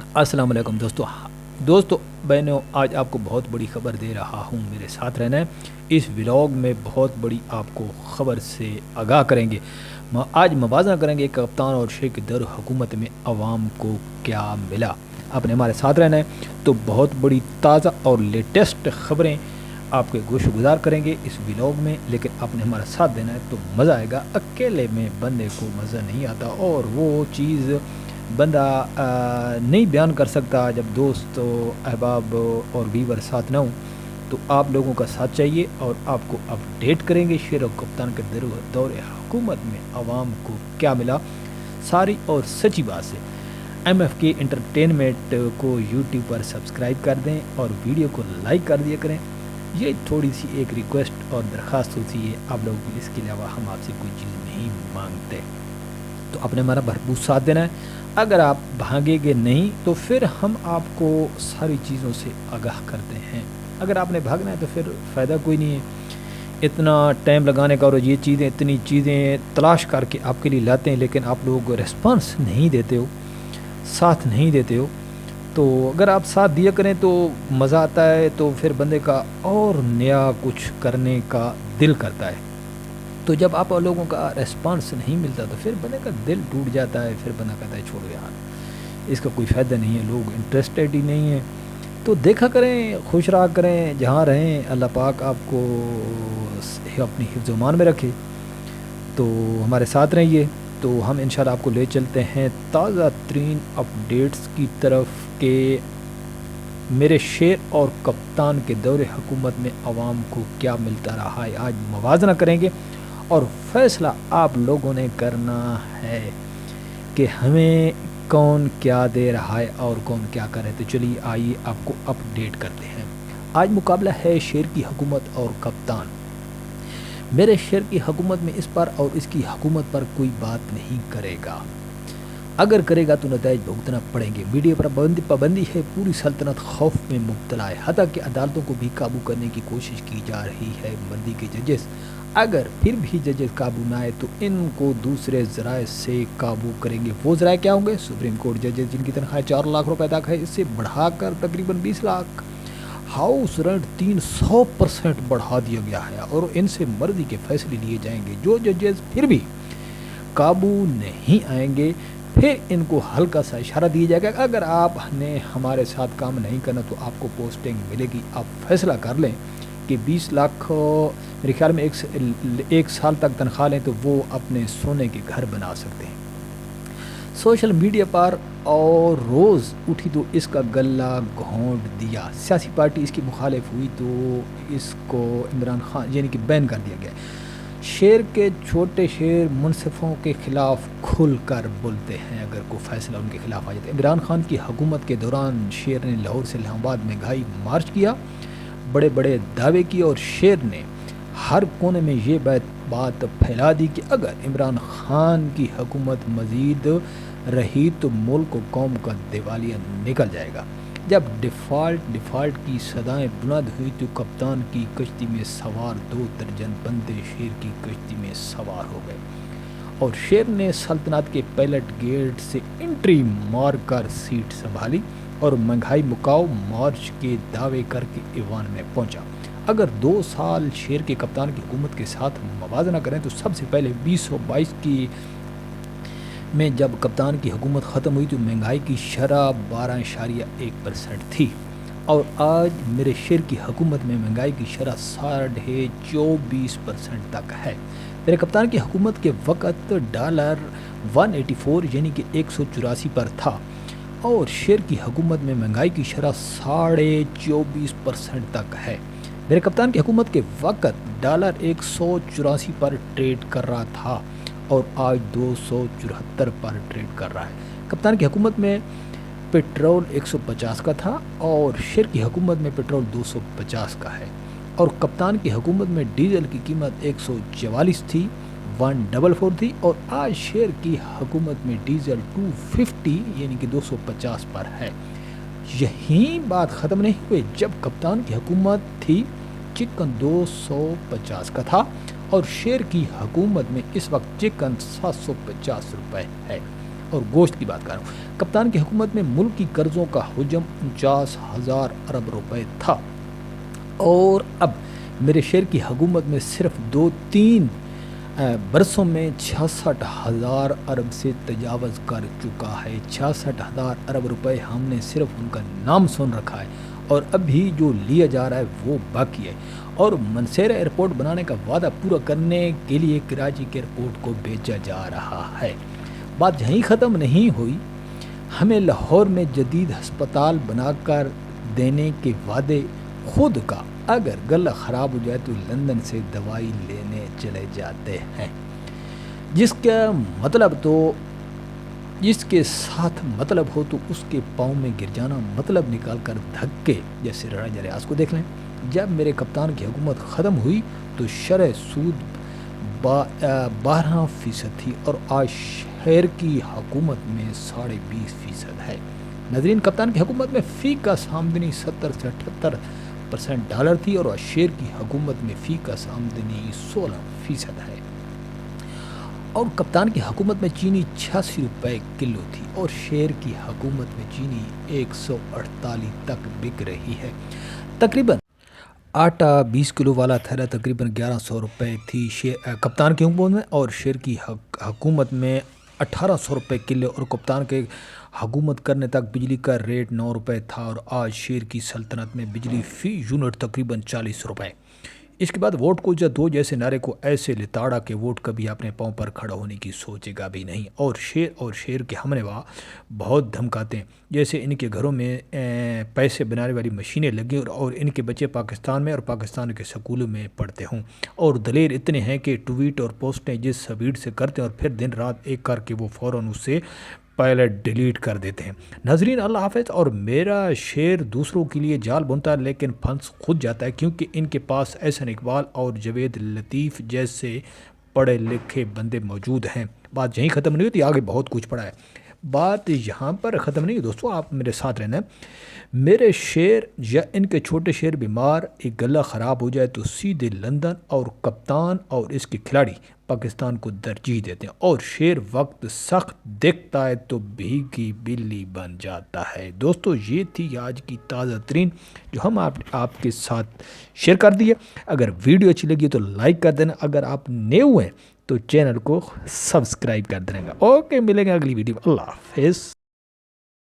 अस्सलाम वालेकुम दोस्तों बहनों, आज आपको बहुत बड़ी खबर दे रहा हूँ, मेरे साथ रहना है। इस व्लॉग में बहुत बड़ी आपको खबर से आगाह करेंगे। आज मवाज़ना करेंगे कप्तान और शेख दर हुकूमत में अवाम को क्या मिला। आपने हमारे साथ रहना है तो बहुत बड़ी ताज़ा और लेटेस्ट खबरें आपके गोशगुजार करेंगे इस व्लॉग में, लेकिन आपने हमारा साथ देना है तो मज़ा आएगा। अकेले में बंदे को मज़ा नहीं आता और वो चीज़ बंदा नहीं बयान कर सकता जब दोस्त अहबाब और व्यूवर साथ ना हों। तो आप लोगों का साथ चाहिए और आपको अपडेट करेंगे शेर और कप्तान के दौर हुकूमत में आवाम को क्या मिला, सारी और सच्ची बात से। MFK एंटरटेनमेंट को यूट्यूब पर सब्सक्राइब कर दें और वीडियो को लाइक कर दिया करें। ये थोड़ी सी एक रिक्वेस्ट और दरख्वास्त होती है आप लोगों की, इसके अलावा हम आपसे कोई चीज़ नहीं मांगते। तो आपने हमारा भरपूर साथ देना है। अगर आप भागेंगे नहीं तो फिर हम आपको सारी चीज़ों से आगाह करते हैं। अगर आपने भागना है तो फिर फ़ायदा कोई नहीं है इतना टाइम लगाने का, और ये चीज़ें इतनी चीज़ें तलाश करके आपके लिए लाते हैं, लेकिन आप लोग रिस्पांस नहीं देते हो, साथ नहीं देते हो। तो अगर आप साथ दिया करें तो मज़ा आता है, तो फिर बंदे का और नया कुछ करने का दिल करता है। तो जब आप लोगों का रेस्पॉन्स नहीं मिलता तो फिर बंदे का दिल टूट जाता है, फिर बंदा कहता है छोड़ो यार, इसका कोई फ़ायदा नहीं है, लोग इंटरेस्टेड ही नहीं है। तो देखा करें, खुश रहा करें, जहाँ रहें अल्लाह पाक आपको अपनी हिफ्ज़ मान में रखे। तो हमारे साथ रहिए, तो हम इंशाल्लाह आपको ले चलते हैं ताज़ा तरीन अपडेट्स की तरफ के मेरे शेर और कप्तान के दौरे हुकूमत में आवाम को क्या मिलता रहा है। आज मवाज़ना करेंगे और फैसला आप लोगों ने करना है कि हमें कौन क्या दे रहा है और कौन क्या करे। तो चलिए आइए आपको अपडेट करते हैं। आज मुकाबला है शेर की हुकूमत और कप्तान। मेरे शेर की हुकूमत में इस पर और इसकी हुकूमत पर कोई बात नहीं करेगा, अगर करेगा तो नताइज भुगतना पड़ेंगे। मीडिया पर पाबंदी है, पूरी सल्तनत खौफ में मुब्तला है, हत्ता कि अदालतों को भी काबू करने की कोशिश की जा रही है। मंदी के जजेस, अगर फिर भी जजेस काबू ना आए तो इनको दूसरे ज़राए से काबू करेंगे। वो ज़राए क्या होंगे? सुप्रीम कोर्ट जजेस जिनकी तनख्वाह 4 लाख रुपए तक है, इससे बढ़ाकर तकरीबन 20 लाख। हाउस रेंट 300% बढ़ा दिया गया है और इनसे मर्जी के फैसले लिए जाएंगे। जो जजेस फिर भी काबू नहीं आएंगे फिर इनको हल्का सा इशारा दिया जाएगा, अगर आपने हमारे साथ काम नहीं करना तो आपको पोस्टिंग मिलेगी। आप फैसला कर लें कि 20 लाख मेरे ख्याल में एक साल तक तनख्वाह लें तो वो अपने सोने के घर बना सकते हैं। सोशल मीडिया पर और रोज़ उठी तो इसका गला घोंट दिया, सियासी पार्टी इसकी मुखालिफ हुई तो इसको इमरान खान यानी कि बैन कर दिया गया। शेर के छोटे शेर मुनसिफों के ख़िलाफ़ खुल कर बोलते हैं अगर कोई फ़ैसला उनके ख़िलाफ़ आ जाता है। इमरान खान की हुकूमत के दौरान शेर ने लाहौर से इस्लामाबाद में घाई मार्च किया, बड़े बड़े दावे किए और शेर ने हर कोने में ये बात फैला दी कि अगर इमरान खान की हुकूमत मज़ीद रही तो मुल्क व कौम का दिवालिया निकल जाएगा। जब डिफ़ाल्ट की सदाएं बुलंद हुई तो कप्तान की कश्ती में सवार 2 दर्जन बंदे शेर की कश्ती में सवार हो गए और शेर ने सल्तनत के पैलेट गेट से एंट्री मारकर सीट संभाली और महंगाई मुकाओ मार्च के दावे करके ईवान में पहुंचा। अगर 2 साल शेर के कप्तान की हुकूमत के साथ मवाज़ना करें तो सबसे पहले 2022 की में जब कप्तान की हुकूमत ख़त्म हुई तो महंगाई की शरह 12.1% थी और आज मेरे शेर की हुकूमत में महंगाई की शरह 24.5% तक है। मेरे कप्तान की हुकूमत के वक़्त डॉलर 184 यानी कि 184 पर था और शेर की हुकूमत में महंगाई की शरह 24.5% तक है। मेरे कप्तान की हुकूमत के वक़्त डॉलर 184 पर ट्रेड कर रहा था और आज 274 पर ट्रेड कर रहा है। कप्तान की हुकूमत में पेट्रोल 150 का था और शेर की हुकूमत में पेट्रोल 250 का है और कप्तान की हुकूमत में डीजल की कीमत 144 थी, 144 थी और आज शेर की हुकूमत में डीजल 250 यानी कि 250 पर है। यही बात ख़त्म नहीं हुई, जब कप्तान की हुकूमत थी चिकन 250 का था और शेर की हुकूमत में इस वक्त चिकन 750 रुपये है। اور گوشت کی بات کر رہا ہوں۔ کپتان کی حکومت میں ملکی قرضوں کا حجم 49,000 ارب روپے تھا، اور اب میرے شیر کی حکومت میں صرف 2-3 برسوں میں 66,000 ارب سے تجاوز کر چکا ہے۔ 66,000 ارب روپے ہم نے صرف ان کا نام سن رکھا ہے، اور اب بھی جو لیا جا رہا ہے وہ باقی ہے، اور منسیرا ایئرپورٹ بنانے کا وعدہ پورا کرنے کے لیے کراچی کے ایئرپورٹ کو بیچا جا رہا ہے۔ بات یہیں ختم نہیں ہوئی، ہمیں لاہور میں جدید ہسپتال بنا کر دینے کے وعدے خود کا، اگر گلا خراب ہو جائے تو لندن سے دوائی لینے چلے جاتے ہیں، جس کے ساتھ مطلب ہو تو اس کے پاؤں میں گر جانا، مطلب نکال کر دھکے، جیسے راجہ ریاض کو دیکھ لیں۔ جب میرے کپتان کی حکومت ختم ہوئی تو شرح سود 12% تھی، اور آج شہر کی حکومت میں 20.5% ہے۔ ناظرین، کپتان کی حکومت میں فی کا آمدنی 70 سے 78% ڈالر تھی، اور شیر کی حکومت میں فی کا آمدنی 16% ہے۔ اور کپتان کی حکومت میں چینی 86 روپے کلو تھی، اور شیر کی حکومت میں چینی 148 تک بک رہی ہے۔ تقریباً آٹا 20 کلو والا تھیلا تقریباً 1100 روپے تھی کپتان کی حکومت میں، اور شیر کی حکومت میں 1800 روپے کلو، اور کپتان کے حکومت کرنے تک بجلی کا ریٹ 9 روپے تھا، اور آج شیر کی سلطنت میں بجلی فی یونٹ تقریباً 40 روپے۔ اس کے بعد ووٹ کو دو جیسے نعرے کو ایسے لتاڑا کہ ووٹ کبھی اپنے پاؤں پر کھڑا ہونے کی سوچے گا بھی نہیں، اور شیر کے ہم نوا بہت دھمکاتے ہیں، جیسے ان کے گھروں میں پیسے بنانے والی مشینیں لگی اور ان کے بچے پاکستان میں اور پاکستان کے سکولوں میں پڑھتے ہوں، اور دلیر اتنے ہیں کہ ٹویٹ اور پوسٹیں جس سپیڈ سے کرتے ہیں، اور پھر دن رات ایک کر کے وہ فوراً اس سے پہلے ڈیلیٹ کر دیتے ہیں۔ ناظرین، اللہ حافظ۔ اور میرا شعر دوسروں کے لیے جال بنتا ہے لیکن پھنس خود جاتا ہے، کیونکہ ان کے پاس احسن اقبال اور جوید لطیف جیسے پڑھے لکھے بندے موجود ہیں۔ بات یہیں ختم نہیں ہوتی، آگے بہت کچھ پڑھا ہے۔ بات یہاں پر ختم نہیں ہے دوستو، آپ میرے ساتھ رہنا ہے۔ میرے شعر یا ان کے چھوٹے شعر بیمار، ایک گلا خراب ہو جائے تو سیدھے لندن، اور کپتان اور اس کے کھلاڑی پاکستان کو ترجیح دیتے ہیں، اور شعر وقت سخت دیکھتا ہے تو بھیگی بلی بن جاتا ہے۔ دوستو، یہ تھی آج کی تازہ ترین جو ہم آپ کے ساتھ شیئر کر دی ہے۔ اگر ویڈیو اچھی لگی تو لائک کر دینا، اگر آپ نئے ہوئے ہیں تو چینل کو سبسکرائب کر دینا۔ اوکے، ملیں گے اگلی ویڈیو میں۔ اللہ حافظ۔